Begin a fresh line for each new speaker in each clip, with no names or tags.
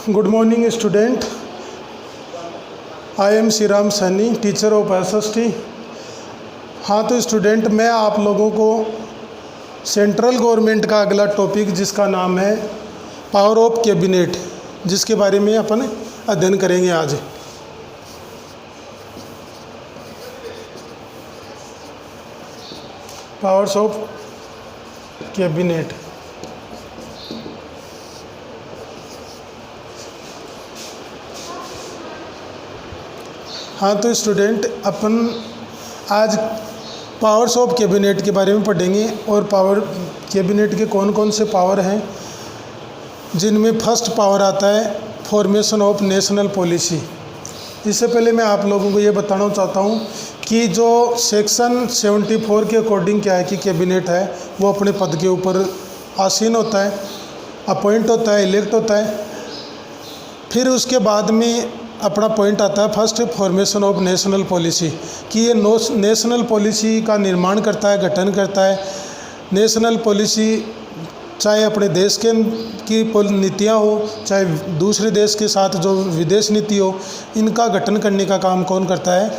Good morning student. I am Shriram Saini, teacher of SST। हाँ तो student, मैं आप लोगों को सेंट्रल गवर्नमेंट का अगला टॉपिक जिसका नाम है पावर ऑफ कैबिनेट, जिसके बारे में अपन अध्ययन करेंगे आज। Powers of cabinet. हाँ तो स्टूडेंट, अपन आज पावर्स ऑफ कैबिनेट के बारे में पढ़ेंगे और पावर कैबिनेट के कौन कौन से पावर हैं, जिनमें फर्स्ट पावर आता है फॉर्मेशन ऑफ नेशनल पॉलिसी। इससे पहले मैं आप लोगों को ये बताना चाहता हूँ कि जो सेक्शन 74 के अकॉर्डिंग क्या है कि कैबिनेट है वो अपने पद के ऊपर आसीन होता है, अपॉइंट होता है, इलेक्ट होता है। फिर उसके बाद में अपना पॉइंट आता है first formation of national policy, कि ये नेशनल पॉलिसी का निर्माण करता है, गठन करता है। नेशनल पॉलिसी चाहे अपने देश के की नीतियाँ हो, चाहे दूसरे देश के साथ जो विदेश नीति हो, इनका गठन करने का काम कौन करता है?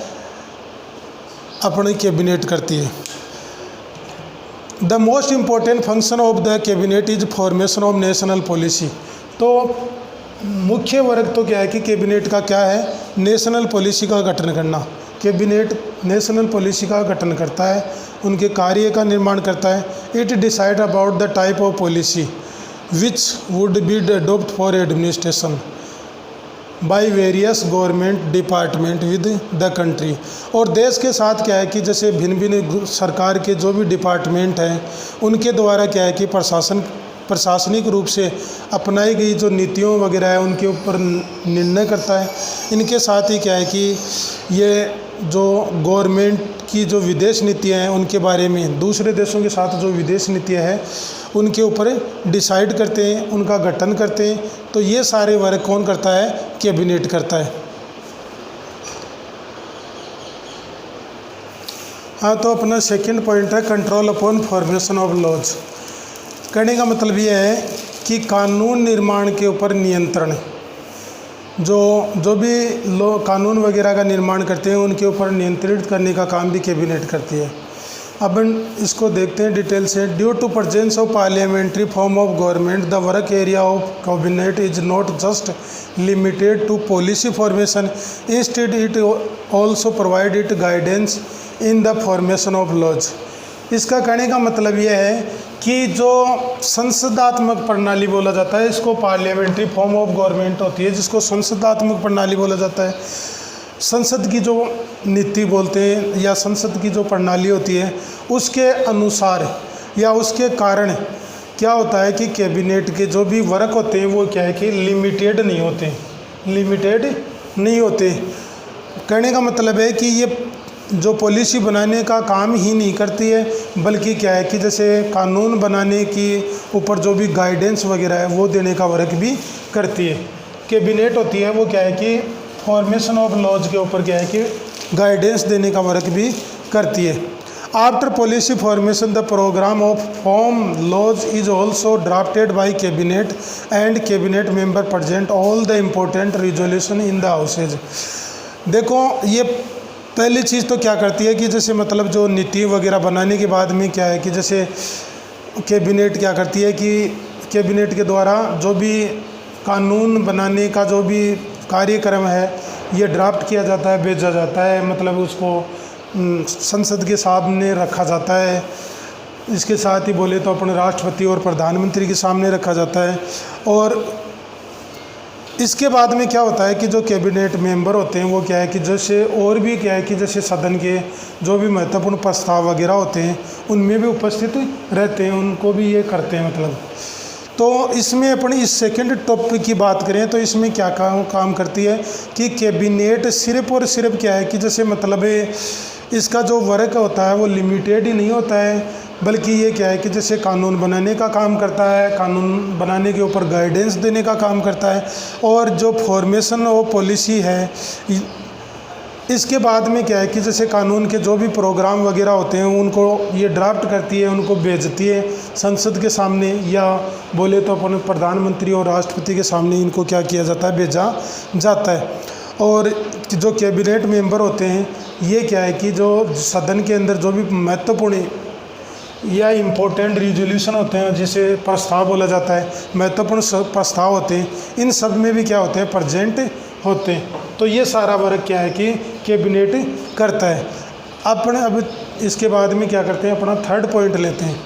अपनी कैबिनेट करती है। The most important function of the cabinet is formation of national policy. तो मुख्य वर्ग तो क्या है कि कैबिनेट का क्या है? नेशनल पॉलिसी का गठन करना। कैबिनेट नेशनल पॉलिसी का गठन करता है, उनके कार्य का निर्माण करता है। It decide about the type of policy which would be adopt for administration by various government department with the country. और देश के साथ क्या है कि जैसे भिन्न भिन्न सरकार के जो भी डिपार्टमेंट हैं उनके द्वारा क्या है कि प्रशासनिक रूप से अपनाई गई जो नीतियों वगैरह है उनके ऊपर निर्णय करता है। इनके साथ ही क्या है कि ये जो गवर्नमेंट की जो विदेश नीतियाँ हैं उनके बारे में, दूसरे देशों के साथ जो विदेश नीतियाँ हैं उनके ऊपर डिसाइड करते हैं, उनका गठन करते हैं। तो ये सारे वर्क कौन करता है? कैबिनेट करता है। हाँ तो अपना सेकंड पॉइंट है control upon formation of laws. कहने का मतलब ये है कि कानून निर्माण के ऊपर नियंत्रण, जो भी लोग कानून वगैरह का निर्माण करते हैं उनके ऊपर नियंत्रित करने का काम भी कैबिनेट करती है। अब इसको देखते हैं डिटेल से। Due to presence of parliamentary form of government the work area of cabinet is not just limited to policy formation, instead it also provide it guidance in the formation of laws. इसका कहने का मतलब यह है कि जो संसदात्मक प्रणाली बोला जाता है, इसको पार्लियामेंट्री फॉर्म ऑफ गवर्नमेंट होती है जिसको संसदात्मक प्रणाली बोला जाता है। संसद की जो नीति बोलते हैं या संसद की जो प्रणाली होती है उसके अनुसार या उसके कारण क्या होता है कि कैबिनेट के जो भी वर्क होते हैं वो क्या है कि लिमिटेड नहीं होते। कहने का मतलब है कि ये जो पॉलिसी बनाने का काम ही नहीं करती है, बल्कि क्या है कि जैसे कानून बनाने की ऊपर जो भी गाइडेंस वगैरह है वो देने का वर्क भी करती है। कैबिनेट होती है वो क्या है कि फॉर्मेशन ऑफ लॉज के ऊपर क्या है कि गाइडेंस देने का वर्क भी करती है। After policy formation the programme of form laws is also drafted by cabinet and cabinet member present all the important resolution in the houses. देखो, ये पहली चीज़ तो क्या करती है कि जैसे मतलब जो नीति वगैरह बनाने के बाद में क्या है कि जैसे कैबिनेट क्या करती है कि कैबिनेट के द्वारा जो भी कानून बनाने का जो भी कार्यक्रम है ये ड्राफ्ट किया जाता है, भेजा जाता है, मतलब उसको संसद के सामने रखा जाता है। इसके साथ ही बोले तो अपने राष्ट्रपति और प्रधानमंत्री के सामने रखा जाता है। और इसके बाद में क्या होता है कि जो कैबिनेट मेंबर होते हैं वो क्या है कि जैसे और भी क्या है कि जैसे सदन के जो भी महत्वपूर्ण प्रस्ताव वगैरह होते हैं उनमें भी उपस्थित रहते हैं, उनको भी ये करते हैं मतलब। तो इसमें अपनी इस सेकंड टॉपिक की बात करें तो इसमें क्या काम करती है कि कैबिनेट सिर्फ और सिर्फ क्या है कि जैसे मतलब इसका जो वर्क होता है वो लिमिटेड ही नहीं होता है, बल्कि ये क्या है कि जैसे कानून बनाने का काम करता है, कानून बनाने के ऊपर गाइडेंस देने का काम करता है। और जो फॉर्मेशन ऑफ पॉलिसी है इसके बाद में क्या है कि जैसे कानून के जो भी प्रोग्राम वगैरह होते हैं उनको ये ड्राफ्ट करती है, उनको भेजती है संसद के सामने, या बोले तो अपन प्रधानमंत्री और राष्ट्रपति के सामने इनको क्या किया जाता है, भेजा जाता है। और जो कैबिनेट मेंबर होते हैं ये क्या है कि जो सदन के अंदर जो भी महत्वपूर्ण या इम्पोर्टेंट रिजोल्यूशन होते हैं, जिसे प्रस्ताव बोला जाता है, महत्वपूर्ण प्रस्ताव होते हैं, इन सब में भी क्या होते हैं, प्रेजेंट होते हैं। तो ये सारा वर्क क्या है कि कैबिनेट करता है। अपने अब इसके बाद में क्या करते हैं, अपना थर्ड पॉइंट लेते हैं।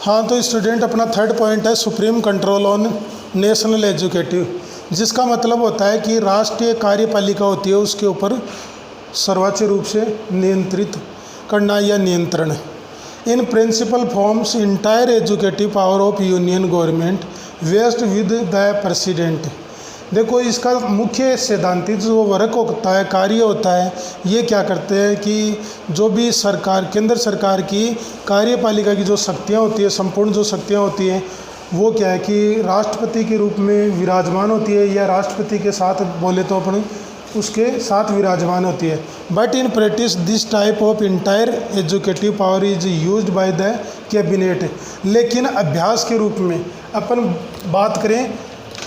हाँ, तो स्टूडेंट अपना थर्ड पॉइंट है supreme control on national educative, जिसका मतलब होता है कि राष्ट्रीय कार्यपालिका होती है उसके ऊपर सर्वोच्च रूप से नियंत्रित करना या नियंत्रण। In principle forms entire executive power of union government vest with the president. देखो, इसका मुख्य सैद्धांतिक जो वर्क होता है, कार्य होता है, ये क्या करते हैं कि जो भी सरकार, केंद्र सरकार की कार्यपालिका की जो शक्तियाँ होती है, संपूर्ण जो शक्तियाँ होती हैं, वो क्या है कि राष्ट्रपति के रूप में विराजमान होती है, या राष्ट्रपति के साथ बोले तो अपन उसके साथ विराजमान होती है। But in practice this type of entire executive power is used by the cabinet. लेकिन अभ्यास के रूप में अपन बात करें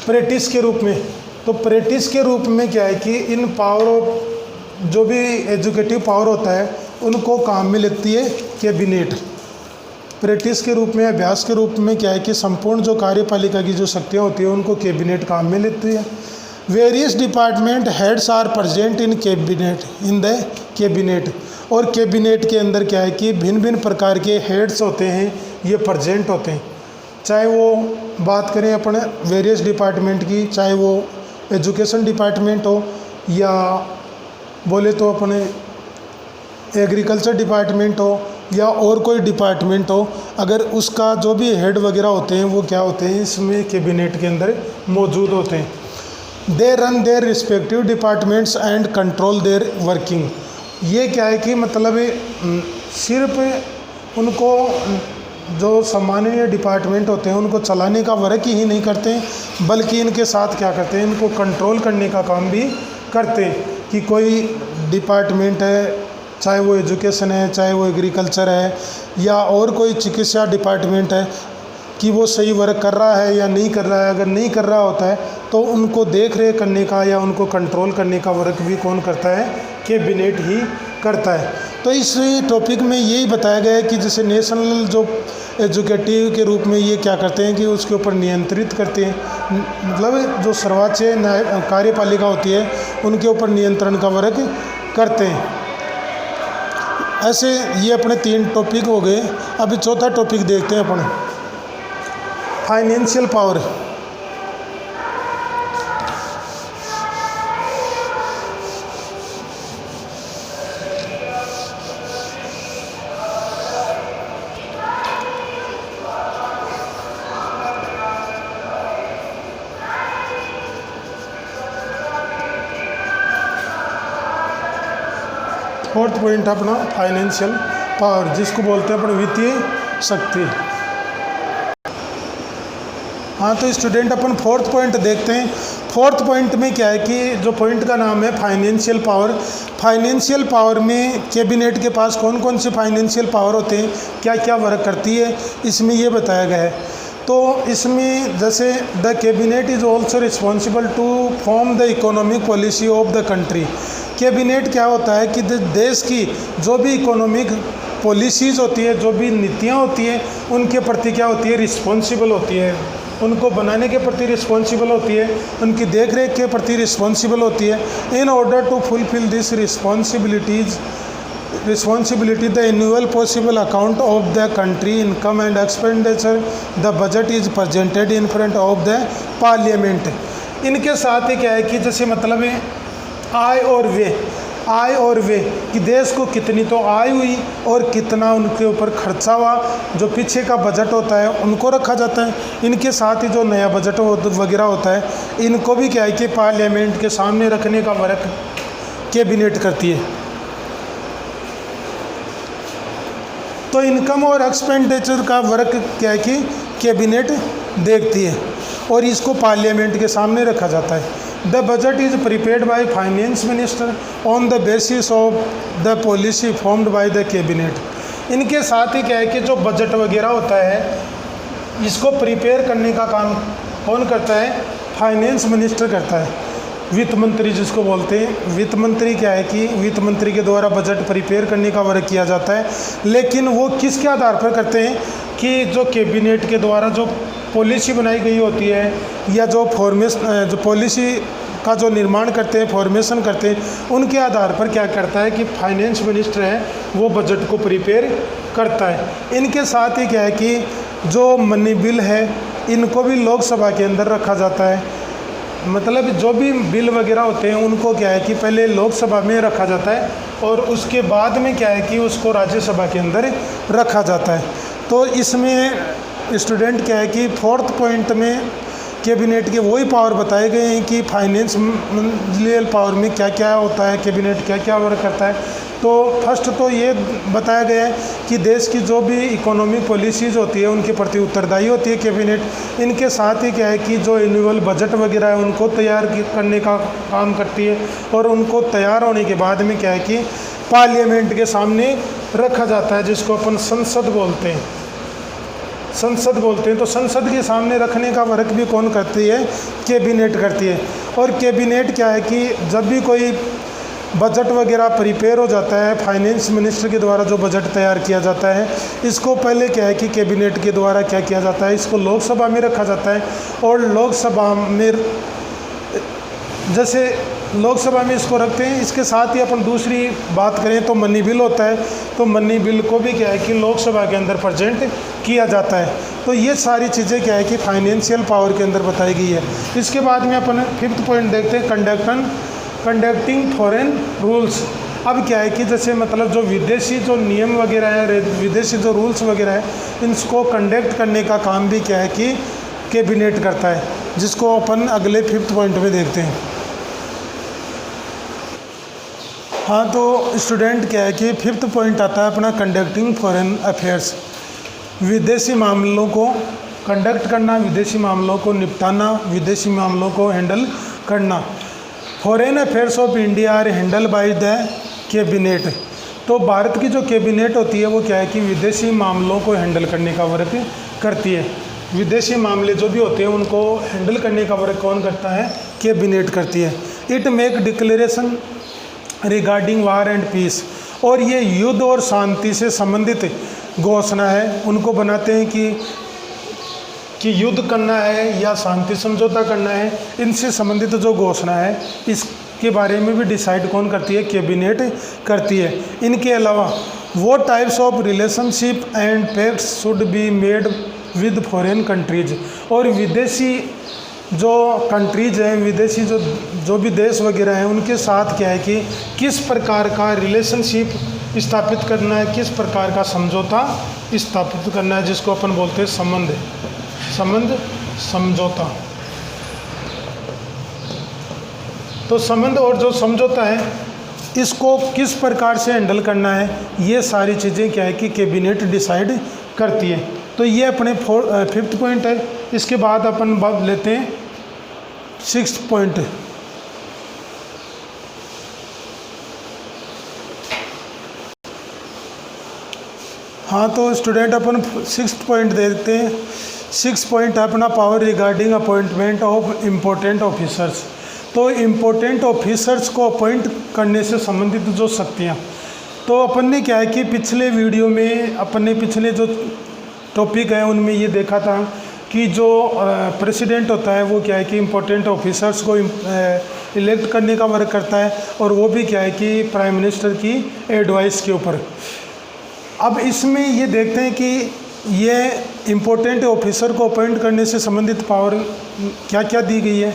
प्रैक्टिस के रूप में, तो प्रैक्टिस के रूप में क्या है कि इन पावर ऑफ जो भी एजुकेटिव पावर होता है उनको काम में लेती है कैबिनेट। प्रैक्टिस के रूप में, अभ्यास के रूप में क्या है कि संपूर्ण जो कार्यपालिका की जो शक्तियाँ होती है उनको कैबिनेट काम में लेती है। Various department heads are present in the cabinet. और कैबिनेट के अंदर क्या है कि भिन्न भिन्न प्रकार के हेड्स होते हैं, ये प्रेजेंट होते हैं। चाहे वो बात करें अपने वेरियस डिपार्टमेंट की, चाहे वो एजुकेशन डिपार्टमेंट हो, या बोले तो अपने एग्रीकल्चर डिपार्टमेंट हो, या और कोई डिपार्टमेंट हो, अगर उसका जो भी हेड वगैरह होते हैं वो क्या होते हैं, इसमें कैबिनेट के अंदर मौजूद होते हैं। They run their respective departments and control their working. ये क्या है कि मतलब सिर्फ उनको जो सम्माननीय डिपार्टमेंट होते हैं उनको चलाने का वर्क ही नहीं करते हैं, बल्कि इनके साथ क्या करते हैं, इनको कंट्रोल करने का काम भी करते हैं कि कोई डिपार्टमेंट है, चाहे वो एजुकेशन है, चाहे वो एग्रीकल्चर है, या और कोई चिकित्सा डिपार्टमेंट है, कि वो सही वर्क कर रहा है या नहीं कर रहा है। अगर नहीं कर रहा होता है तो उनको देख रेख करने का या उनको कंट्रोल करने का वर्क भी कौन करता है, कैबिनेट ही करता है। तो इस टॉपिक में यही बताया गया है कि जैसे नेशनल जो एजुकेटिव के रूप में ये क्या करते हैं कि उसके ऊपर नियंत्रित करते हैं, मतलब जो सर्वोच्च कार्यपालिका होती है उनके ऊपर नियंत्रण का वर्क करते हैं। ऐसे ये अपने 3 टॉपिक हो गए। अभी चौथा टॉपिक देखते हैं अपन, फाइनेंशियल पावर। फोर्थ पॉइंट अपना फाइनेंशियल पावर, जिसको बोलते हैं अपने वित्तीय शक्ति। हाँ, तो स्टूडेंट अपन फोर्थ पॉइंट देखते हैं। फोर्थ पॉइंट में क्या है कि जो पॉइंट का नाम है फाइनेंशियल पावर। फाइनेंशियल पावर में कैबिनेट के पास कौन कौन से फाइनेंशियल पावर होते हैं, क्या क्या वर्क करती है, इसमें ये बताया गया है। तो इसमें जैसे the cabinet is also responsible to form the economic policy of the country. Cabinet क्या होता है कि देश की जो भी इकोनॉमिक पॉलिसीज़ होती है, जो भी नीतियाँ होती हैं, उनके प्रति क्या होती है, रिस्पॉन्सिबल होती है। उनको बनाने के प्रति रिस्पॉन्सिबल होती है, उनकी देख रेख के प्रति रिस्पॉन्सिबल होती है। In order to fulfil this responsibility the annual possible account of the country income and expenditure the budget is presented in front of the parliament. इनके साथ ही क्या है कि जैसे मतलब है आय और व्यय कि देश को कितनी तो आय हुई और कितना उनके ऊपर खर्चा हुआ, जो पीछे का बजट होता है उनको रखा जाता है। इनके साथ ही जो नया बजट वगैरह होता है, इनको भी क्या है कि पार्लियामेंट के सामने रखने का वर्क कैबिनेट करती है। तो इनकम और एक्सपेंडिचर का वर्क क्या है कि कैबिनेट देखती है और इसको पार्लियामेंट के सामने रखा जाता है। The budget is prepared by finance minister on the basis of the policy formed by the cabinet. इनके साथ ही क्या है कि जो बजट वगैरह होता है इसको प्रिपेयर करने का काम कौन करता है? फाइनेंस मिनिस्टर करता है, वित्त मंत्री जिसको बोलते हैं। वित्त मंत्री क्या है कि वित्त मंत्री के द्वारा बजट प्रिपेयर करने का वर्क किया जाता है, लेकिन वो किसके आधार पर करते हैं कि जो कैबिनेट के द्वारा जो पॉलिसी बनाई गई होती है या जो पॉलिसी का जो निर्माण करते हैं, फॉर्मेशन करते हैं, उनके आधार पर क्या करता है कि फाइनेंस मिनिस्टर है वो बजट को प्रिपेयर करता है। इनके साथ ही क्या है कि जो मनी बिल है इनको भी लोकसभा के अंदर रखा जाता है। मतलब जो भी बिल वगैरह होते हैं उनको क्या है कि पहले लोकसभा में रखा जाता है और उसके बाद में क्या है कि उसको राज्यसभा के अंदर रखा जाता है। तो इसमें स्टूडेंट क्या है कि 4th पॉइंट में कैबिनेट के वही पावर बताए गए हैं कि फाइनेंशियल पावर में क्या क्या होता है, कैबिनेट क्या क्या वर्क करता है। तो फर्स्ट तो ये बताया गया है कि देश की जो भी इकोनॉमिक पॉलिसीज़ होती है उनके प्रति उत्तरदायी होती है कैबिनेट। इनके साथ ही क्या है कि जो एनुअल बजट वगैरह है उनको तैयार करने का काम करती है और उनको तैयार होने के बाद में क्या है कि पार्लियामेंट के सामने रखा जाता है, जिसको अपन संसद बोलते हैं। तो संसद के सामने रखने का वर्क भी कौन करती है? कैबिनेट करती है। और कैबिनेट क्या है कि जब भी कोई बजट वगैरह प्रिपेयर हो जाता है, फाइनेंस मिनिस्टर के द्वारा जो बजट तैयार किया जाता है, इसको पहले क्या है कि कैबिनेट के द्वारा क्या किया जाता है, इसको लोकसभा में रखा जाता है। और लोकसभा में जैसे लोकसभा में इसको रखते हैं, इसके साथ ही अपन दूसरी बात करें तो मनी बिल होता है, तो मनी बिल को भी क्या है कि लोकसभा के अंदर प्रेजेंट किया जाता है। तो ये सारी चीज़ें क्या है कि फाइनेंशियल पावर के अंदर बताई गई है। इसके बाद में अपन 5th पॉइंट देखते हैं, कंडक्टिंग फॉरेन रूल्स। अब क्या है कि जैसे मतलब जो विदेशी जो नियम वगैरह है, विदेशी जो रूल्स वगैरह है, इनको कंडक्ट करने का काम भी क्या है कि कैबिनेट करता है, जिसको अपन अगले 5th पॉइंट में देखते हैं। हाँ, तो स्टूडेंट क्या है कि 5th पॉइंट आता है अपना कंडक्टिंग फॉरेन अफेयर्स। विदेशी मामलों को कंडक्ट करना, विदेशी मामलों को निपटाना, विदेशी मामलों को हैंडल करना। Foreign affairs of India are handle by the cabinet. तो भारत की जो कैबिनेट होती है वो क्या है कि विदेशी मामलों को हैंडल करने का वर्क करती है। विदेशी मामले जो भी होते हैं उनको हैंडल करने का वर्क कौन करता है? कैबिनेट करती है। It make declaration regarding war and peace. और ये युद्ध और शांति से संबंधित घोषणा है, उनको बनाते हैं कि युद्ध करना है या शांति समझौता करना है, इनसे संबंधित जो घोषणा है इसके बारे में भी डिसाइड कौन करती है? कैबिनेट करती है। इनके अलावा वो types of relationship and pacts should be made with foreign countries. और विदेशी जो कंट्रीज हैं, विदेशी जो भी देश वगैरह हैं, उनके साथ क्या है कि किस प्रकार का रिलेशनशिप स्थापित करना है, किस प्रकार का समझौता स्थापित करना है, जिसको अपन बोलते हैं संबंध समझौता। तो संबंध और जो समझौता है इसको किस प्रकार से हैंडल करना है, ये सारी चीज़ें क्या है कि कैबिनेट डिसाइड करती है। तो ये अपने 5th पॉइंट है। इसके बाद अपन बात लेते हैं 6th पॉइंट। हाँ, तो स्टूडेंट अपन 6th पॉइंट देखते हैं। 6th पॉइंट है अपना power regarding appointment of important officers. तो इम्पोर्टेंट ऑफिसर्स को अपॉइंट करने से संबंधित जो शक्तियाँ, तो अपन ने क्या है कि पिछले वीडियो में अपन ने पिछले जो टॉपिक है उनमें ये देखा था कि जो प्रेसिडेंट होता है वो क्या है कि इम्पोर्टेंट ऑफिसर्स को इलेक्ट करने का वर्क करता है, और वो भी क्या है कि प्राइम मिनिस्टर की एडवाइस के ऊपर। अब इसमें ये देखते हैं कि ये इम्पोर्टेंट ऑफिसर को अपॉइंट करने से संबंधित पावर क्या क्या दी गई है।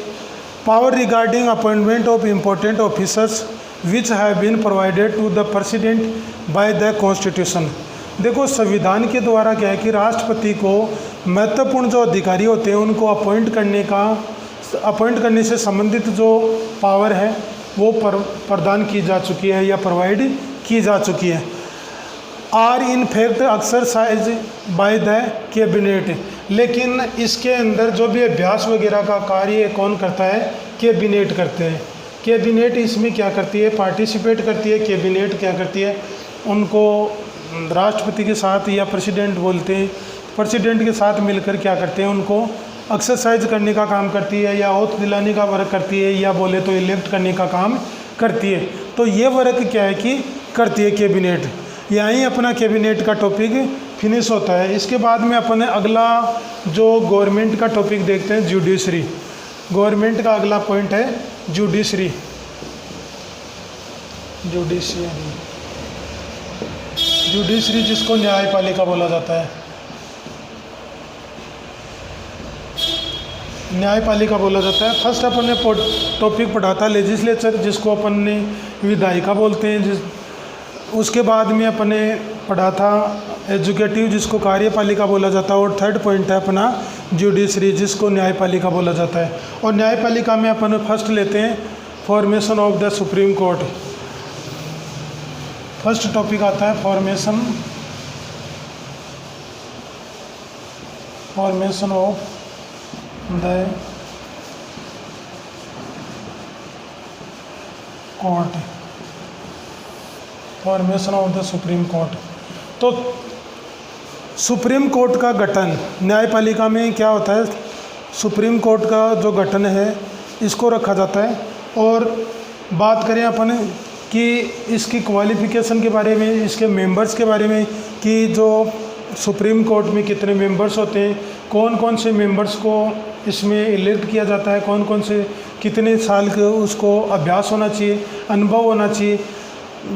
Power regarding appointment of important officers which have been provided to the president by the constitution. देखो, संविधान के द्वारा क्या है कि राष्ट्रपति को महत्वपूर्ण जो अधिकारी होते हैं उनको अपॉइंट करने से संबंधित जो पावर है वो प्रदान की जा चुकी है या प्रोवाइड की जा चुकी है। Are in fact exercise by the cabinet, लेकिन इसके अंदर जो भी अभ्यास वगैरह का कार्य कौन करता है, कैबिनेट करते हैं। कैबिनेट इसमें क्या करती है, पार्टिसिपेट करती है। कैबिनेट क्या करती है, उनको राष्ट्रपति के साथ या प्रेसिडेंट बोलते हैं, प्रेसिडेंट के साथ मिलकर क्या करते हैं, उनको एक्सरसाइज करने का काम करती है या ओथ दिलाने का वर्क करती है, या बोले तो इलेक्ट करने का काम करती है। तो ये वर्क क्या है कि करती है कैबिनेट। यहीं अपना कैबिनेट का टॉपिक फिनिश होता है। इसके बाद में अपने अगला जो गवर्नमेंट का टॉपिक देखते हैं, जुडिशरी। गवर्नमेंट का अगला पॉइंट है जुडिशरी। जुडिशरी जिसको न्यायपालिका बोला जाता है, न्यायपालिका बोला जाता है। फर्स्ट अपन ने टॉपिक पढ़ा था लेजिस्लेचर, जिसको अपन ने विधायिका बोलते हैं। उसके बाद में अपन ने पढ़ा था एजुकेटिव, जिसको कार्यपालिका बोला जाता है। और थर्ड पॉइंट है अपना जुडिशरी, जिसको न्यायपालिका बोला जाता है। और न्यायपालिका में अपन फर्स्ट लेते हैं formation of the Supreme court. First topic आता है formation of the court, formation of the Supreme Court. तो सुप्रीम कोर्ट का गठन न्यायपालिका में क्या होता है, सुप्रीम कोर्ट का जो गठन है इसको रखा जाता है। और बात करें अपन कि इसकी क्वालिफिकेशन के बारे में, इसके मेंबर्स के बारे में, कि जो सुप्रीम कोर्ट में कितने मेंबर्स होते हैं, कौन कौन से मेंबर्स को इसमें इलेक्ट किया जाता है, कौन कौन से कितने साल के उसको अभ्यास होना चाहिए, अनुभव होना चाहिए।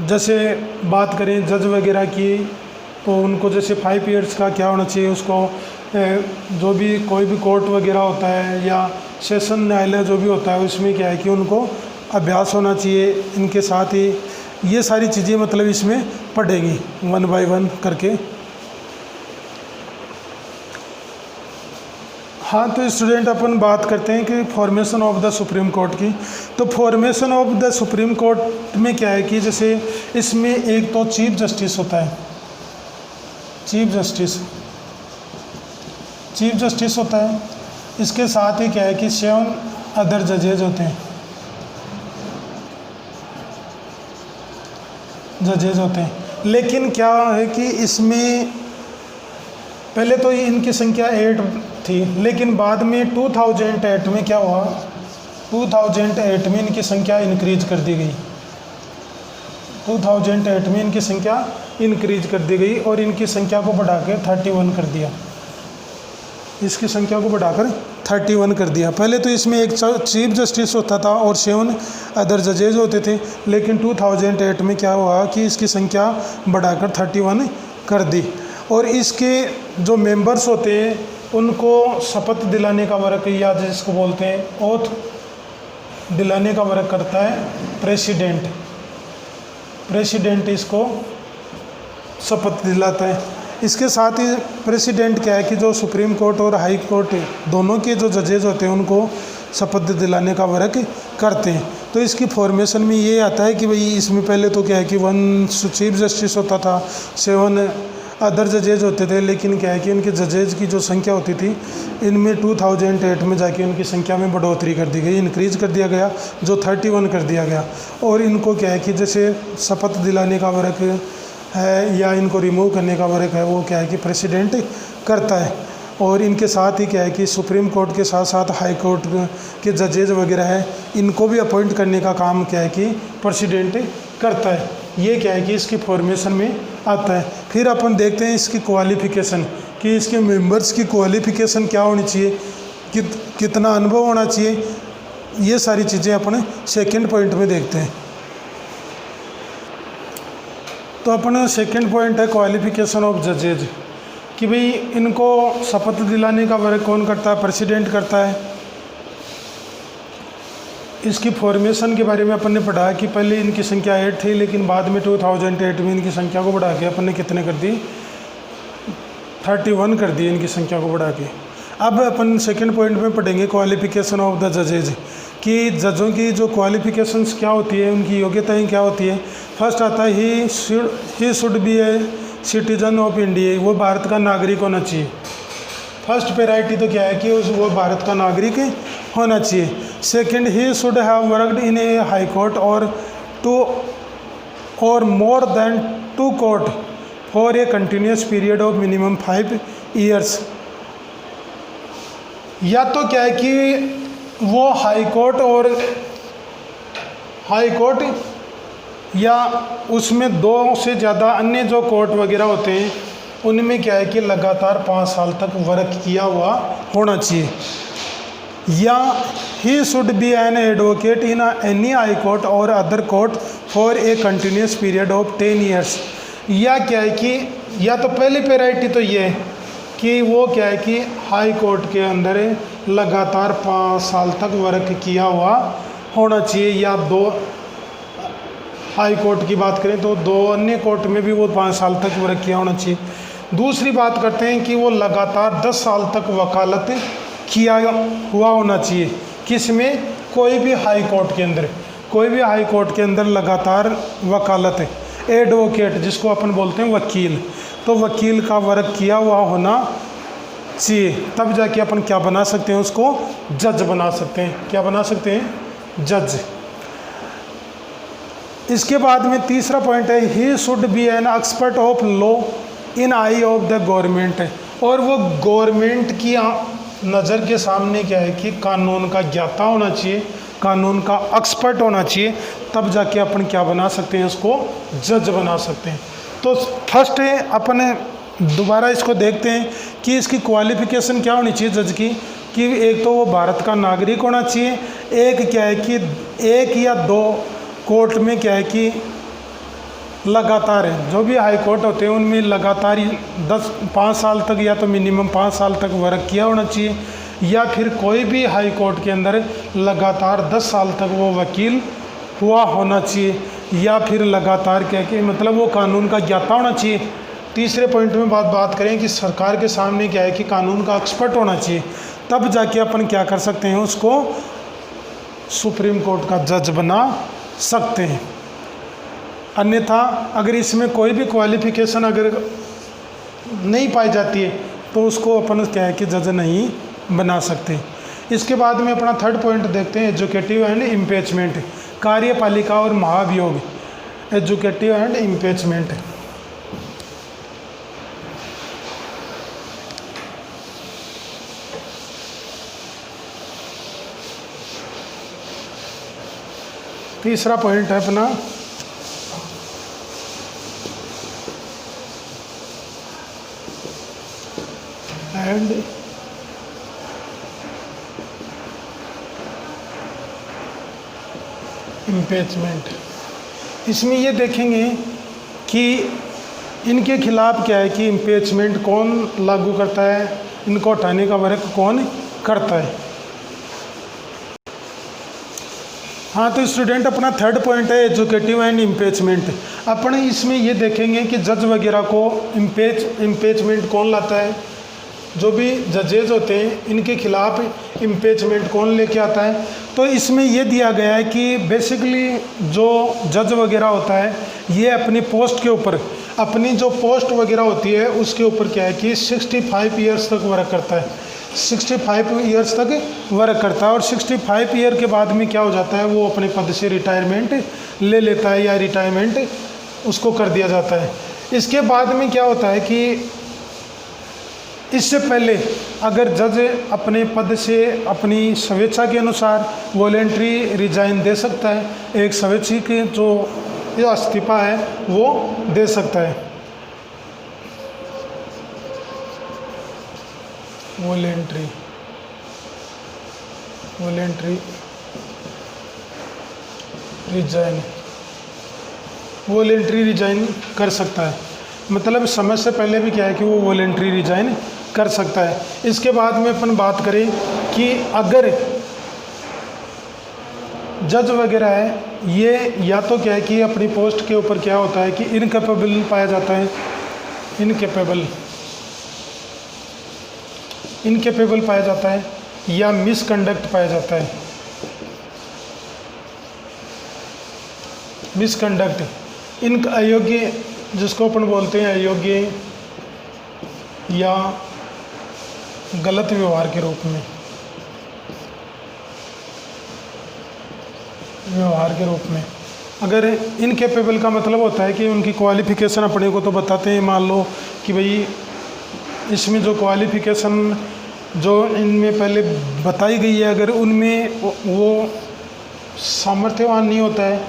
जैसे बात करें जज वगैरह की, तो उनको जैसे 5 ईयर्स का क्या होना चाहिए, उसको जो भी कोई भी कोर्ट वगैरह होता है या सेशन न्यायालय जो भी होता है, उसमें क्या है कि उनको अभ्यास होना चाहिए। इनके साथ ही ये सारी चीज़ें मतलब इसमें पढ़ेंगी 1 बाय 1 करके। हाँ, तो स्टूडेंट अपन बात करते हैं कि formation of the Supreme court की। तो formation of the Supreme court में क्या है कि जैसे इसमें एक तो चीफ जस्टिस होता है, चीफ जस्टिस होता है। इसके साथ ही क्या है कि 7 अदर जजेज होते हैं, लेकिन क्या है कि इसमें पहले तो इनकी संख्या 8 थी, लेकिन बाद में 2008 में क्या हुआ, 2008 में इनकी संख्या इंक्रीज कर दी गई। 2008 में इनकी संख्या इंक्रीज कर दी गई और इनकी संख्या को बढ़ाकर 31 कर दिया। इसकी संख्या को बढ़ाकर 31 कर दिया। पहले तो इसमें एक चीफ जस्टिस होता था और 7 अदर जजेज होते थे, लेकिन 2008 में क्या हुआ कि इसकी संख्या बढ़ाकर 31 कर दी। और इसके जो मेंबर्स होते हैं उनको शपथ दिलाने का वर्क, या जिसको बोलते हैं ओथ दिलाने का वर्क करता है प्रेसिडेंट इसको शपथ दिलाता है। इसके साथ ही प्रेसिडेंट क्या है कि जो सुप्रीम कोर्ट और हाई कोर्ट दोनों के जो जजेज होते हैं उनको शपथ दिलाने का वर्क करते हैं। तो इसकी फॉर्मेशन में ये आता है कि भाई इसमें पहले तो क्या है कि 1 चीफ जस्टिस होता था, 7 अदर जजेज होते थे, लेकिन क्या है कि इनके जजेज की जो संख्या होती थी इनमें 2008 में जाके उनकी संख्या में बढ़ोतरी कर दी गई, इंक्रीज कर दिया गया, जो 31 कर दिया गया। और इनको क्या है कि जैसे शपथ दिलाने का वर्क है या इनको रिमूव करने का वर्क है, वो क्या है कि प्रेसिडेंट करता है। और इनके साथ ही क्या है कि सुप्रीम कोर्ट के साथ साथ हाई कोर्ट के जजेज वगैरह है, इनको भी अपॉइंट करने का काम क्या है कि प्रेसिडेंट करता है। ये क्या है कि इसकी फॉर्मेशन में आता है। फिर अपन देखते हैं इसकी क्वालिफ़िकेशन, कि इसके मेंबर्स की क्वालिफ़िकेशन क्या होनी चाहिए, कितना अनुभव होना चाहिए। ये सारी चीज़ें अपन सेकंड पॉइंट में देखते हैं। तो अपना सेकंड पॉइंट है क्वालिफ़िकेशन ऑफ जजेज, कि भाई इनको शपथ दिलाने का वर्क कौन करता है, प्रेसिडेंट करता है। इसकी फॉर्मेशन के बारे में अपन ने पढ़ा कि पहले इनकी संख्या 8 थी, लेकिन बाद में 2008 में इनकी संख्या को बढ़ा के अपन ने कितने कर दी, 31 कर दी इनकी संख्या को बढ़ा के। अब अपन सेकंड पॉइंट में पढ़ेंगे क्वालिफिकेशन ऑफ द जजेज, कि जजों की जो क्वालिफिकेशंस क्या होती है, उनकी योग्यताएं क्या होती है। फर्स्ट आता है ही should B a citizen of India, वो भारत का नागरिक होना चाहिए। फर्स्ट प्रायोरिटी तो क्या है कि वो भारत का नागरिक होना चाहिए। Second, he should have worked in A high court और टू और more than 2 court for a continuous period of minimum 5 years. या तो क्या है कि वो हाई कोर्ट या उसमें 2 से ज़्यादा अन्य जो कोर्ट वगैरह होते हैं उनमें क्या है कि लगातार 5 साल तक वर्क किया हुआ होना चाहिए। या he should be an advocate in any high court और other court for a continuous period of 10 years. या क्या है कि या तो पहली प्रायोरिटी तो ये है कि वो क्या है कि हाई कोर्ट के अंदर लगातार 5 साल तक वर्क किया हुआ होना चाहिए, या 2 हाई कोर्ट की बात करें तो 2 अन्य कोर्ट में भी वो 5 साल तक वर्क किया होना चाहिए। दूसरी बात करते हैं कि वो लगातार 10 साल तक वकालत किया हुआ होना चाहिए। किस में? कोई भी हाई कोर्ट के अंदर लगातार वकालत, एडवोकेट जिसको अपन बोलते हैं वकील, तो वकील का वर्क किया हुआ होना चाहिए। तब जाके अपन क्या बना सकते हैं, उसको जज बना सकते हैं। क्या बना सकते हैं? जज। इसके बाद में तीसरा पॉइंट है ही should be an expert of law in I of the government, और वो गवर्नमेंट की नज़र के सामने क्या है कि कानून का ज्ञाता होना चाहिए, कानून का एक्सपर्ट होना चाहिए। तब जाके अपन क्या बना सकते हैं, उसको जज बना सकते हैं। तो फर्स्ट है अपन दोबारा इसको देखते हैं कि इसकी क्वालिफिकेशन क्या होनी चाहिए जज की, कि एक तो वो भारत का नागरिक होना चाहिए, एक क्या है कि 1 या 2 कोर्ट में क्या है कि लगातार है, जो भी हाई कोर्ट होते हैं उनमें लगातार 5 साल तक या तो मिनिमम 5 साल तक वर्क किया होना चाहिए, या फिर कोई भी हाई कोर्ट के अंदर लगातार 10 साल तक वो वकील हुआ होना चाहिए, या फिर लगातार क्या कि मतलब वो कानून का ज्ञाता होना चाहिए। तीसरे पॉइंट में बात करें कि सरकार के सामने क्या है कि कानून का एक्सपर्ट होना चाहिए। तब जाके अपन क्या कर सकते हैं, उसको सुप्रीम कोर्ट का जज बना सकते हैं। अन्यथा अगर इसमें कोई भी क्वालिफिकेशन अगर नहीं पाई जाती है तो उसको अपन क्या है कि जज नहीं बना सकते। इसके बाद में अपना थर्ड पॉइंट देखते हैं, एजुकेटिव एंड इम्पीचमेंट, कार्यपालिका और महाभियोग। एजुकेटिव एंड इम्पीचमेंट, तीसरा पॉइंट है अपना एंड इम्पीचमेंट। इसमें ये देखेंगे कि इनके खिलाफ क्या है कि इम्पीचमेंट कौन लागू करता है, इनको हटाने का वर्क कौन करता है। हाँ, तो स्टूडेंट अपना थर्ड पॉइंट है एजुकेटिव एंड इम्पीचमेंट। अपन इसमें ये देखेंगे कि जज वगैरह को इम्पीचमेंट कौन लाता है, जो भी जजेज होते हैं इनके खिलाफ इम्पीचमेंट कौन लेके आता है। तो इसमें ये दिया गया है कि बेसिकली जो जज वगैरह होता है ये अपनी पोस्ट के ऊपर, अपनी जो पोस्ट वगैरह होती है उसके ऊपर क्या है कि 65 ईयर्स तक वर्क करता है, 65 ईयर्स तक वर्क करता है। और 65 ईयर के बाद में क्या हो जाता है, वो अपने पद से रिटायरमेंट ले लेता है या रिटायरमेंट उसको कर दिया जाता है। इसके बाद में क्या होता है कि इससे पहले अगर जज अपने पद से अपनी स्वेच्छा के अनुसार वॉलेंट्री रिजाइन दे सकता है, एक स्वैच्छिक जो इस्तीफा है वो दे सकता है। वॉलेंट्री रिजाइन कर सकता है, मतलब समय से पहले भी क्या है कि वो वॉलेंट्री रिजाइन कर सकता है। इसके बाद में अपन बात करें कि अगर जज वगैरह है ये या तो क्या है कि अपनी पोस्ट के ऊपर क्या होता है कि इनकेपेबल पाया जाता है, इनकेपेबल इनकेपेबल पाया जाता है या मिसकंडक्ट पाया जाता है। मिसकंडक्ट इन अयोग्य, जिसको अपन बोलते हैं अयोग्य या गलत व्यवहार के रूप में, अगर इनकेपेबल का मतलब होता है कि उनकी क्वालिफ़िकेशन अपने को तो बताते हैं, मान लो कि भाई इसमें जो क्वालिफ़िकेशन जो इनमें पहले बताई गई है, अगर उनमें वो सामर्थ्यवान नहीं होता है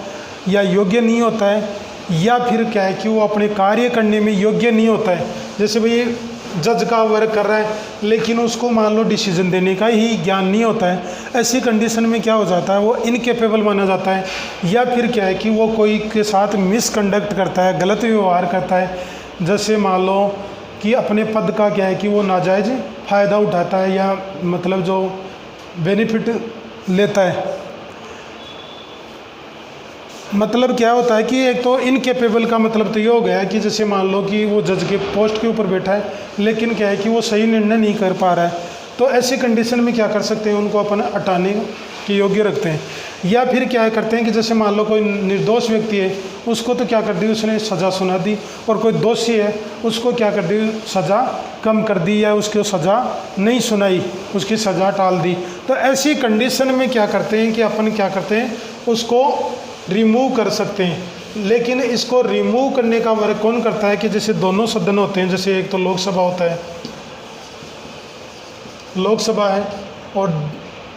या योग्य नहीं होता है, या फिर क्या है कि वो अपने कार्य करने में योग्य नहीं होता है। जैसे भाई जज का वर्क कर रहा है लेकिन उसको मान लो डिसीजन देने का ही ज्ञान नहीं होता है, ऐसी कंडीशन में क्या हो जाता है, वो इनकेपेबल माना जाता है। या फिर क्या है कि वो कोई के साथ मिसकंडक्ट करता है, गलत व्यवहार करता है। जैसे मान लो कि अपने पद का क्या है कि वो नाजायज़ फ़ायदा उठाता है या मतलब जो बेनिफिट लेता है। मतलब क्या होता है कि एक तो इनकेपेबल का मतलब तो ये हो गया कि जैसे मान लो कि वो जज के पोस्ट के ऊपर बैठा है लेकिन क्या है कि वो सही निर्णय नहीं कर पा रहा है, तो ऐसी कंडीशन में क्या कर सकते हैं, उनको अपन हटाने के योग्य रखते हैं। या फिर क्या करते हैं कि जैसे मान लो कोई निर्दोष व्यक्ति है, उसको तो क्या कर दी, उसने सज़ा सुना दी, और कोई दोषी है उसको क्या कर दी, सज़ा कम कर दी या उसको सज़ा नहीं सुनाई, उसकी सज़ा टाल दी। तो ऐसी कंडीशन में क्या करते हैं कि अपन क्या करते हैं, उसको रिमूव कर सकते हैं। लेकिन इसको रिमूव करने का वर्क कौन करता है कि जैसे दोनों सदन होते हैं, जैसे एक तो लोकसभा होता है, लोकसभा है, और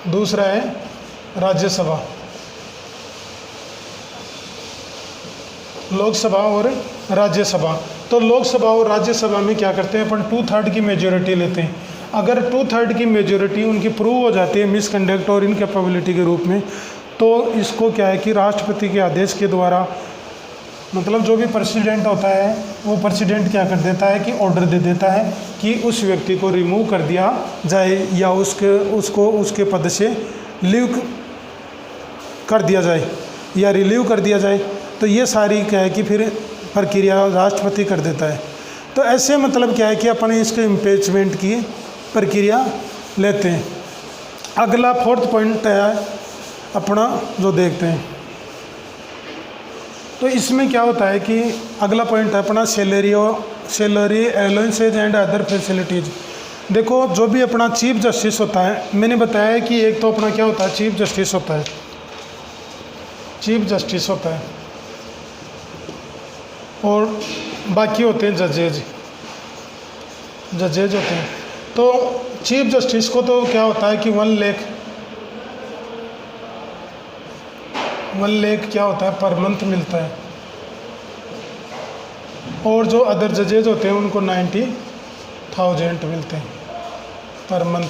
दूसरा है राज्यसभा। लोकसभा और राज्यसभा, तो लोकसभा और राज्यसभा में क्या करते हैं अपन, 2/3 की मेजोरिटी लेते हैं। अगर 2/3 की मेजोरिटी उनकी प्रूव हो जाती है मिसकंडक्ट और इनकैपेबिलिटी के रूप में, तो इसको क्या है कि राष्ट्रपति के आदेश के द्वारा, मतलब जो भी प्रेसिडेंट होता है वो प्रेसिडेंट क्या कर देता है कि ऑर्डर दे देता है कि उस व्यक्ति को रिमूव कर दिया जाए या उसके पद से लीव कर दिया जाए या रिलीव कर दिया जाए। तो ये सारी क्या है कि फिर प्रक्रिया राष्ट्रपति कर देता है। तो ऐसे मतलब क्या है कि अपन इसके इम्पीचमेंट की प्रक्रिया लेते हैं। अगला 4th पॉइंट है अपना जो देखते हैं, तो इसमें क्या होता है कि अगला पॉइंट है अपना salary allowances and other facilities. देखो जो भी अपना चीफ जस्टिस होता है, मैंने बताया है कि एक तो अपना क्या होता है, चीफ जस्टिस होता है, चीफ जस्टिस होता है, और बाकी होते हैं जजेज होते हैं। तो चीफ जस्टिस को तो क्या होता है कि 1 लाख क्या होता है पर मंथ मिलता है, और जो अदर जजेज होते हैं उनको 90,000 मिलते हैं पर मंथ।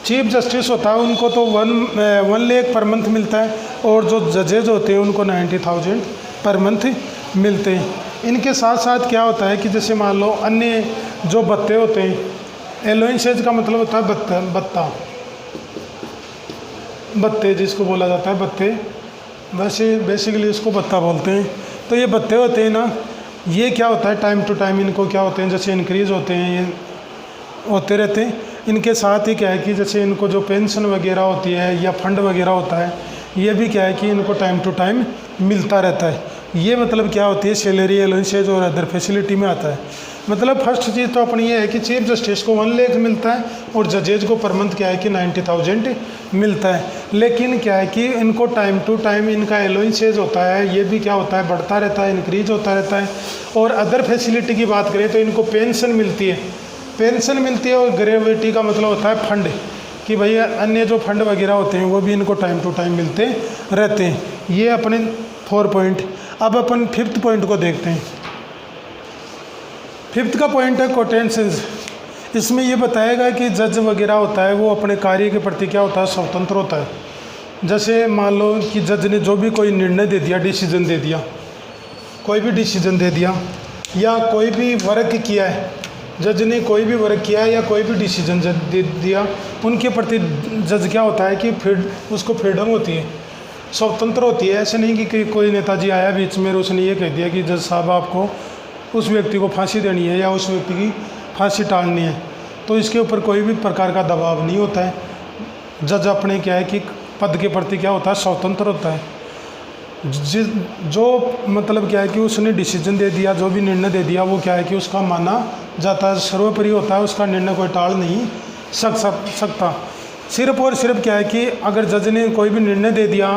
चीफ जस्टिस होता है उनको तो 1 लाख पर मंथ मिलता है, और जो जजेज होते हैं उनको 90,000 पर मंथ मिलते हैं। इनके साथ साथ क्या होता है कि जैसे मान लो अन्य जो भत्ते होते हैं, एलोइंसेज का मतलब होता है भत्ते जिसको बोला जाता है भत्ते, वैसे बेसिकली इसको भत्ता बोलते हैं। तो ये भत्ते होते हैं ना, ये क्या होता है टाइम टू टाइम इनको क्या होते हैं, जैसे इंक्रीज़ होते हैं, ये होते रहते हैं। इनके साथ ही क्या है कि जैसे इनको जो पेंशन वगैरह होती है या फंड वगैरह होता है, ये भी क्या है कि इनको टाइम टू टाइम मिलता रहता है। ये मतलब क्या होती है, सैलरी अलाउंसेज और अदर फैसिलिटी में आता है। मतलब फर्स्ट चीज़ तो अपनी ये है कि चीफ जस्टिस को 1 लाख मिलता है और जजेज को पर मंथ क्या है कि 90,000 मिलता है। लेकिन क्या है कि इनको टाइम टू टाइम इनका अलाउंसेज होता है, ये भी क्या होता है, बढ़ता रहता है, इंक्रीज होता रहता है। और अदर फैसिलिटी की बात करें तो इनको पेंशन मिलती है, और ग्रेविटी का मतलब होता है फंड, कि भाई अन्य जो फंड वगैरह होते हैं वो भी इनको टाइम टू टाइम मिलते रहते हैं। ये अपने 4 पॉइंट। अब अपन 5th पॉइंट को देखते हैं। 5th का पॉइंट है कोटेंसेंस। इसमें ये बताएगा कि जज वगैरह होता है वो अपने कार्य के प्रति क्या होता है, स्वतंत्र होता है। जैसे मान लो कि जज ने जो भी कोई निर्णय दे दिया, डिसीजन दे दिया, कोई भी डिसीजन दे दिया या कोई भी वर्क किया है, जज ने कोई भी वर्क किया है या कोई भी डिसीजन दे दिया, उनके प्रति जज क्या होता है कि उसको फ्रीडम होती है, स्वतंत्र होती है। ऐसे नहीं कि कोई नेताजी आया बीच में और उसने ये कह दिया कि जज साहब आपको उस व्यक्ति को फांसी देनी है या उस व्यक्ति की फांसी टालनी है तो इसके ऊपर कोई भी प्रकार का दबाव नहीं होता है। जज अपने क्या है कि पद के प्रति क्या होता है, स्वतंत्र होता है। जो मतलब क्या है कि उसने डिसीजन दे दिया, जो भी निर्णय दे दिया वो क्या है कि उसका माना जाता है, सर्वोपरि होता है, उसका निर्णय कोई टाल नहीं सकता। सिर्फ और सिर्फ क्या है कि अगर जज ने कोई भी निर्णय दे दिया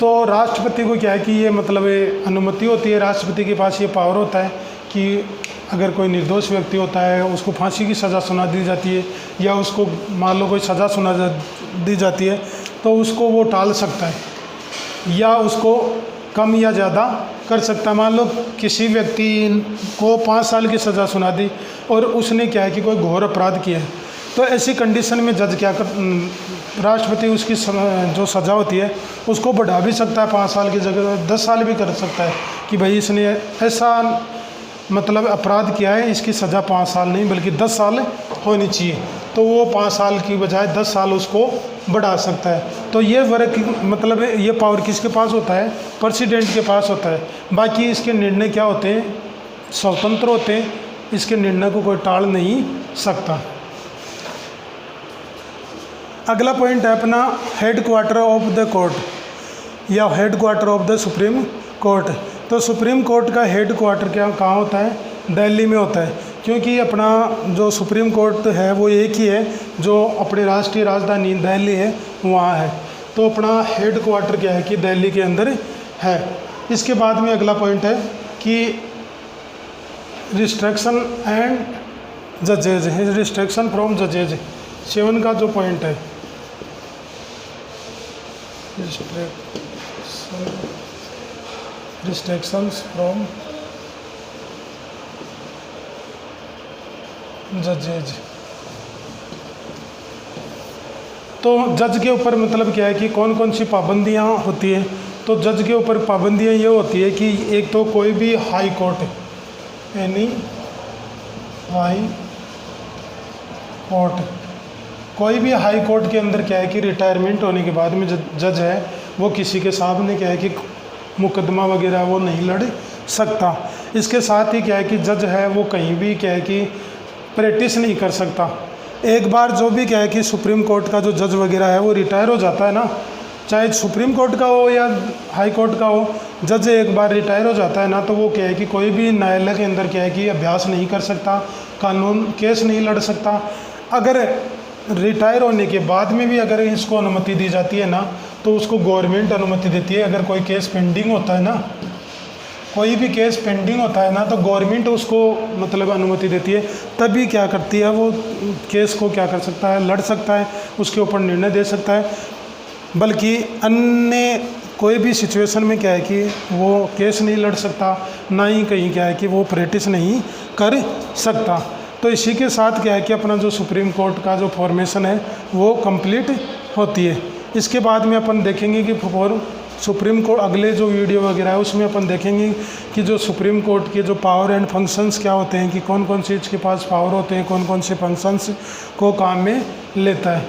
तो राष्ट्रपति को क्या है कि ये मतलब अनुमति होती है, राष्ट्रपति के पास ये पावर होता है कि अगर कोई निर्दोष व्यक्ति होता है उसको फांसी की सज़ा सुना दी जाती है या उसको मान लो कोई सज़ा दी जाती है तो उसको वो टाल सकता है या उसको कम या ज़्यादा कर सकता है। मान लो किसी व्यक्ति को 5 साल की सज़ा सुना दी और उसने क्या है कि कोई घोर अपराध किया है तो ऐसी कंडीशन में जज क्या राष्ट्रपति उसकी जो सज़ा होती है उसको बढ़ा भी सकता है, 5 साल की जगह 10 साल भी कर सकता है कि भाई इसने ऐसा मतलब अपराध किया है, इसकी सज़ा 5 साल नहीं बल्कि 10 साल होनी चाहिए, तो वो 5 साल की बजाय 10 साल उसको बढ़ा सकता है। तो ये वर्क मतलब ये पावर किसके पास होता है, प्रेसिडेंट के पास होता है। बाकी इसके निर्णय क्या होते हैं, स्वतंत्र होते हैं, इसके निर्णय को कोई टाल नहीं सकता। अगला पॉइंट है अपना head quarter of the court या head quarter of the Supreme Court. तो सुप्रीम कोर्ट का हेड क्वार्टर क्या कहाँ होता है, दिल्ली में होता है, क्योंकि अपना जो सुप्रीम कोर्ट है वो एक ही है जो अपनी राष्ट्रीय राजधानी दिल्ली है वहाँ है, तो अपना हेड क्वार्टर क्या है कि दिल्ली के अंदर है। इसके बाद में अगला पॉइंट है कि रिस्ट्रिक्शन एंड जजेज, रिस्ट्रिक्शन फ्रॉम जजेज 7 का जो पॉइंट है, रिस्ट्रिक्शंस फ्रॉम जजेज। तो जज के ऊपर मतलब क्या है कि कौन कौन सी पाबंदियाँ होती है। तो जज के ऊपर पाबंदियाँ ये होती है कि एक तो कोई भी high court, any high court, कोई भी हाई कोर्ट के अंदर क्या है कि रिटायरमेंट होने के बाद में जज है वो किसी के सामने क्या है कि मुकदमा वगैरह वो नहीं लड़ सकता। इसके साथ ही क्या है कि जज है वो कहीं भी क्या है कि प्रैक्टिस नहीं कर सकता। एक बार जो भी क्या है कि सुप्रीम कोर्ट का जो जज वगैरह है वो रिटायर हो जाता है ना, चाहे सुप्रीम कोर्ट का हो या हाई कोर्ट का हो, जज एक बार रिटायर हो जाता है ना तो वो क्या है कि कोई भी न्यायालय के अंदर क्या है कि अभ्यास नहीं कर सकता, कानून केस नहीं लड़ सकता। अगर रिटायर होने के बाद में भी अगर इसको अनुमति दी जाती है ना तो उसको गवर्नमेंट अनुमति देती है। अगर कोई केस पेंडिंग होता है ना, कोई भी केस पेंडिंग होता है ना तो गवर्नमेंट उसको मतलब अनुमति देती है, तभी क्या करती है वो केस को क्या कर सकता है, लड़ सकता है, उसके ऊपर निर्णय दे सकता है। बल्कि अन्य कोई भी सिचुएशन में क्या है कि वो केस नहीं लड़ सकता, ना ही कहीं क्या है कि वो प्रैक्टिस नहीं कर सकता। तो इसी के साथ क्या है कि अपना जो सुप्रीम कोर्ट का जो फॉर्मेशन है वो कंप्लीट होती है। इसके बाद में अपन देखेंगे कि सुप्रीम कोर्ट अगले जो वीडियो वगैरह है उसमें अपन देखेंगे कि जो सुप्रीम कोर्ट के जो पावर एंड फंक्शंस क्या होते हैं, कि कौन कौन से इसके पास पावर होते हैं, कौन कौन से फंक्शंस को काम में लेता है।